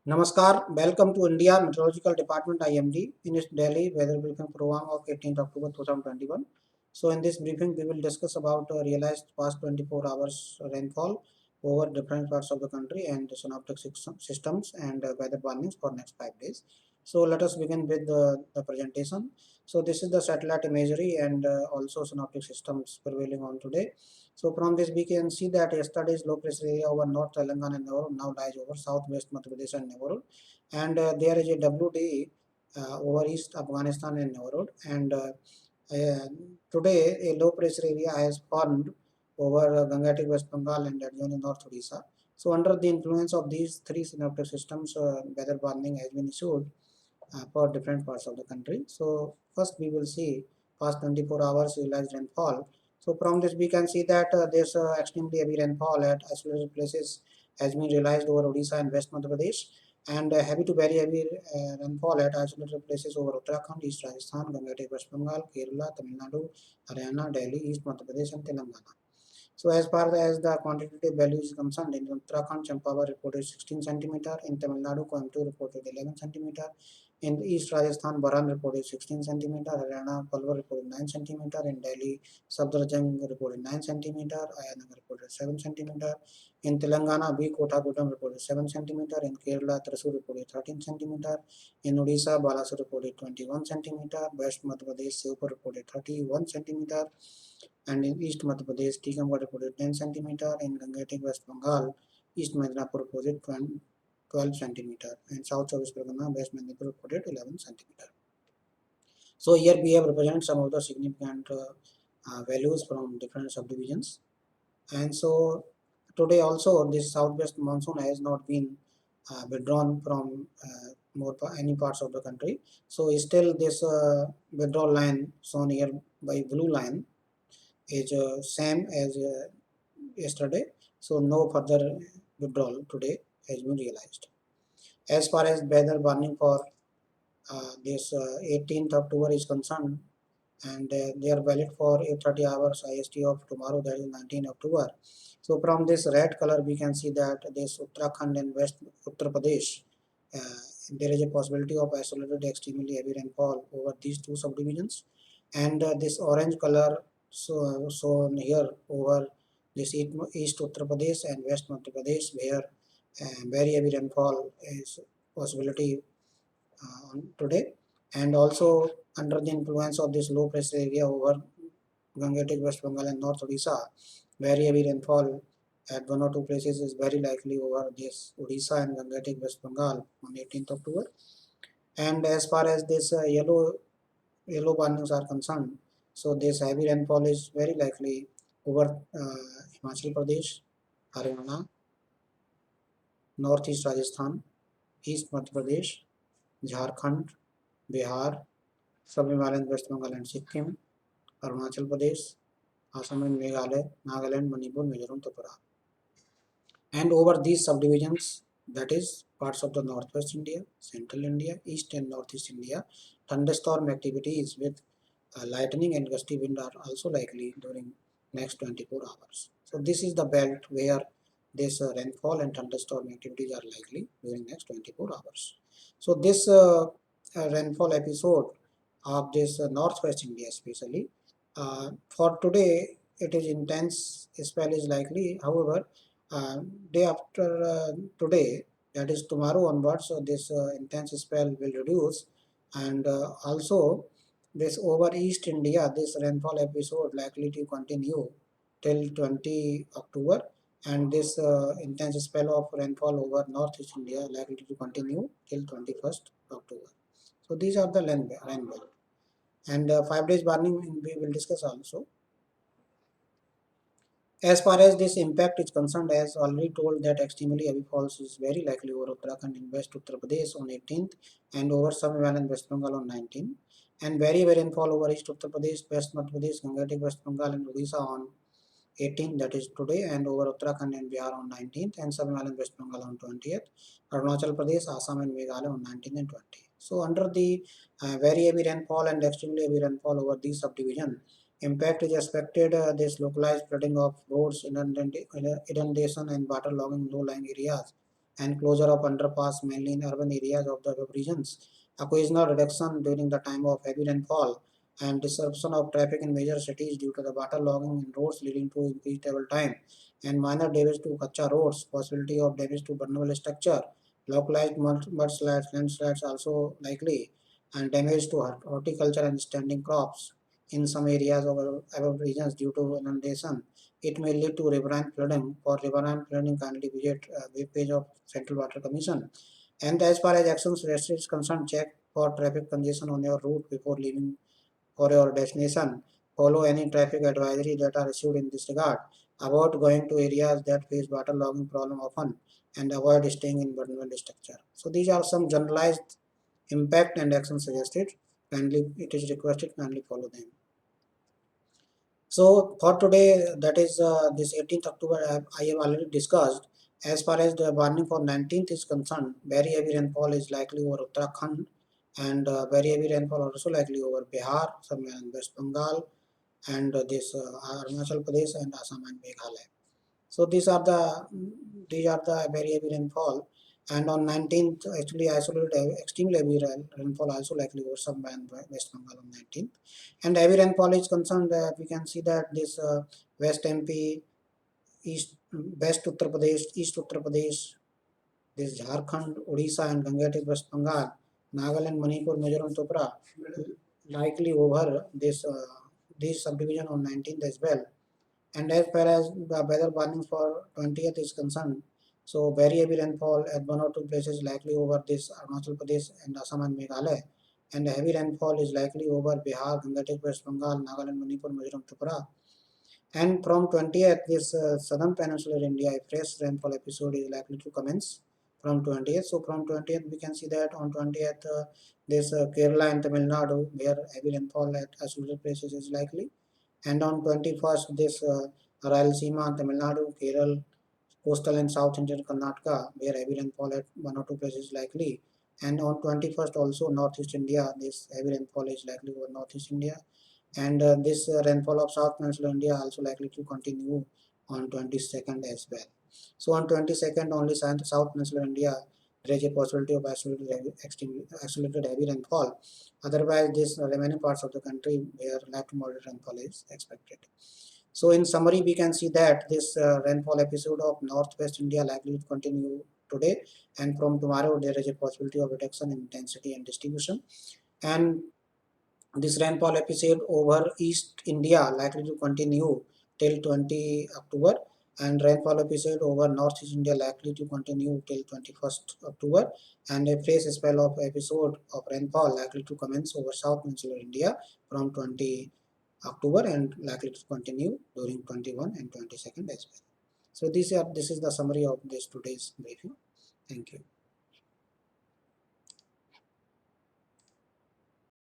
Namaskar, welcome to India Meteorological Department IMD in its daily weather briefing program of 18th October 2021. So in this briefing we will discuss about realized past 24 hours rainfall over different parts of the country and the synoptic systems and weather warnings for next 5 days. So let us begin with the presentation. So this is the satellite imagery and also synoptic systems prevailing on today. So from this we can see that yesterday's low pressure area over North Telangana and Nehru now lies over southwest Madhya Pradesh and Nehru, and there is a WD over East Afghanistan and Nehru, and uh, today a low pressure area has formed over Gangetic West Bengal and adjoining North Odisha. So under the influence of these three synoptic systems, weather warning has been issued for different parts of the country. So first we will see past 24 hours realized rainfall. So from this we can see that there's extremely heavy rainfall at isolated places has been realized over Odisha and West Madhya Pradesh, and heavy to very heavy rainfall at isolated places over Uttarakhand, East Rajasthan, Gangetic West Bengal, Kerala, Tamil Nadu, Haryana, Delhi, East Madhya Pradesh and Telangana. So as far as the quantitative value is concerned, in Uttarakhand, Champavar reported 16 centimeter, in Tamil Nadu, Coimbatore reported 11 centimeter, in East Rajasthan, Baran reported 16 centimeter, Haryana, Palwar reported 9 centimeter, in Delhi, Safdarjung reported 9 centimeter, Ayanagar reported 7 centimeter, in Telangana, B. Kothagudem reported 7 centimeter, in Kerala, Thrissur reported 13 centimeter, in Odisha, Balasore reported 21 centimeter, West Madhya Pradesh, Shivpur reported 31 centimeter, and in East Madhya Pradesh, Tikamgarh reported 10 centimeter, in Gangetic West Bengal, East Midnapur reported 12 centimeter, and South Chowbis Pargana, West Midnapur reported 11 centimeter. So here we have represented some of the significant values from different subdivisions, and so today also this southwest monsoon has not been withdrawn from any parts of the country. So still this withdrawal line shown here by blue line is same as yesterday. So no further withdrawal today has been realized. As far as weather warning for this 18th October is concerned, and they are valid for 8:30 hours IST of tomorrow, that is 19 October. So from this red color we can see that this Uttarakhand and West Uttar Pradesh, uh, there is a possibility of isolated extremely heavy rainfall over these two subdivisions, and this orange color shown here over this East Uttar Pradesh and West Madhya Pradesh, where very heavy rainfall is possibility today, and also under the influence of this low pressure area over Gangetic West Bengal and North Odisha, very heavy rainfall at one or two places is very likely over this Odisha and Gangetic West Bengal on 18th October. And as far as this yellow warnings are concerned, so this heavy rainfall is very likely over Himachal Pradesh, Haryana, Northeast Rajasthan, East Madhya Pradesh, Jharkhand, Bihar, Sub-Himalayan West Bengal and Sikkim, Arunachal Pradesh, Assam and Meghalaya, Nagaland, Manipur, Mizoram, Tripura. And over these subdivisions, that is parts of the northwest India, central India, east and northeast India, thunderstorm activities with lightning and gusty wind are also likely during next 24 hours. So this is the belt where this rainfall and thunderstorm activities are likely during next 24 hours. So this rainfall episode of this northwest India especially, for today it is intense spell is likely. However, day after today, that is tomorrow onwards, so this intense spell will reduce, and also this over East India, this rainfall episode likely to continue till 20 October, and this intense spell of rainfall over Northeast India likely to continue till 21st October. So these are the rainfall, and 5 days warning we will discuss also. As far as this impact is concerned, as already told that extremely heavy falls is very likely over Uttarakhand in West Uttar Pradesh on 18th and over some and West Bengal on 19th, and very rainfall over East Uttar Pradesh, West Madhya Pradesh, Gangetic West Bengal and Odisha on 18th, that is today, and over Uttarakhand and Bihar on 19th, and some and West Bengal on 20th, Arunachal Pradesh, Assam and Meghalaya on 19th and 20th. So under the very heavy rainfall and extremely heavy rainfall over these subdivision, impact is expected. This localized flooding of roads, inundation and waterlogging low-lying areas, and closure of underpass mainly in urban areas of the above regions, occasional reduction during the time of heavy rainfall, and disruption of traffic in major cities due to the waterlogging in roads leading to increased travel time, and minor damage to kacha roads, possibility of damage to vulnerable structure, localized mudslides, landslides also likely, and damage to horticulture and standing crops in some areas of above regions due to inundation. It may lead to riverine flooding. For riverine flooding, kindly visit web page of Central Water Commission. And as far as actions suggested is concerned, check for traffic congestion on your route before leaving for your destination. Follow any traffic advisory that are issued in this regard. Avoid going to areas that face waterlogging problem often, and avoid staying in vulnerable structure. So these are some generalized impact and action suggested. Kindly, it is requested, kindly follow them. So for today, that is this 18th October, I have already discussed. As far as the warning for 19th is concerned, very heavy rainfall is likely over Uttarakhand, and very heavy rainfall also likely over Bihar, somewhere in West Bengal, and this Arunachal Pradesh and Assam and Meghalaya. So these are the very heavy rainfall. And on 19th, actually isolated extremely heavy rainfall also likely over some and West Bengal on 19th. And heavy rainfall is concerned, we can see that this West MP, East West Uttar Pradesh, East Uttar Pradesh, this Jharkhand, Odisha, and Gangetic West Bengal, Nagaland, Manipur, Mizoram, Tripura, likely over this subdivision on 19th as well. And as far as the weather warning for 20th is concerned, so very heavy rainfall at one or two places likely over this Arunachal Pradesh and Assam and Meghalaya. And heavy rainfall is likely over Bihar, Gangetic West Bengal, Nagaland, Manipur, Mizoram, Tripura. And from 20th, this southern peninsular India, a fresh rainfall episode is likely to commence from 20th. So from 20th, we can see that on 20th, this Kerala and Tamil Nadu, where heavy rainfall at isolated places is likely. And on 21st, this Rayalaseema, Tamil Nadu, Kerala, coastal and South Indian Karnataka, where heavy rainfall at one or two places likely. And on 21st, also Northeast India, this heavy rainfall is likely over Northeast India. And this rainfall of South Peninsular India also likely to continue on 22nd as well. So on 22nd, only South Peninsular India, there is a possibility of isolated heavy rainfall. Otherwise, this remaining parts of the country where light to moderate rainfall is expected. So in summary, we can see that this rainfall episode of Northwest India likely to continue today, and from tomorrow there is a possibility of reduction in intensity and distribution. And this rainfall episode over East India likely to continue till 20 October, and rainfall episode over Northeast India likely to continue till 21st October, and a fresh spell of episode of rainfall likely to commence over South Peninsular India from 20 October and likely to continue during 21 and 22nd as well. So this is the summary of this today's briefing. Thank you.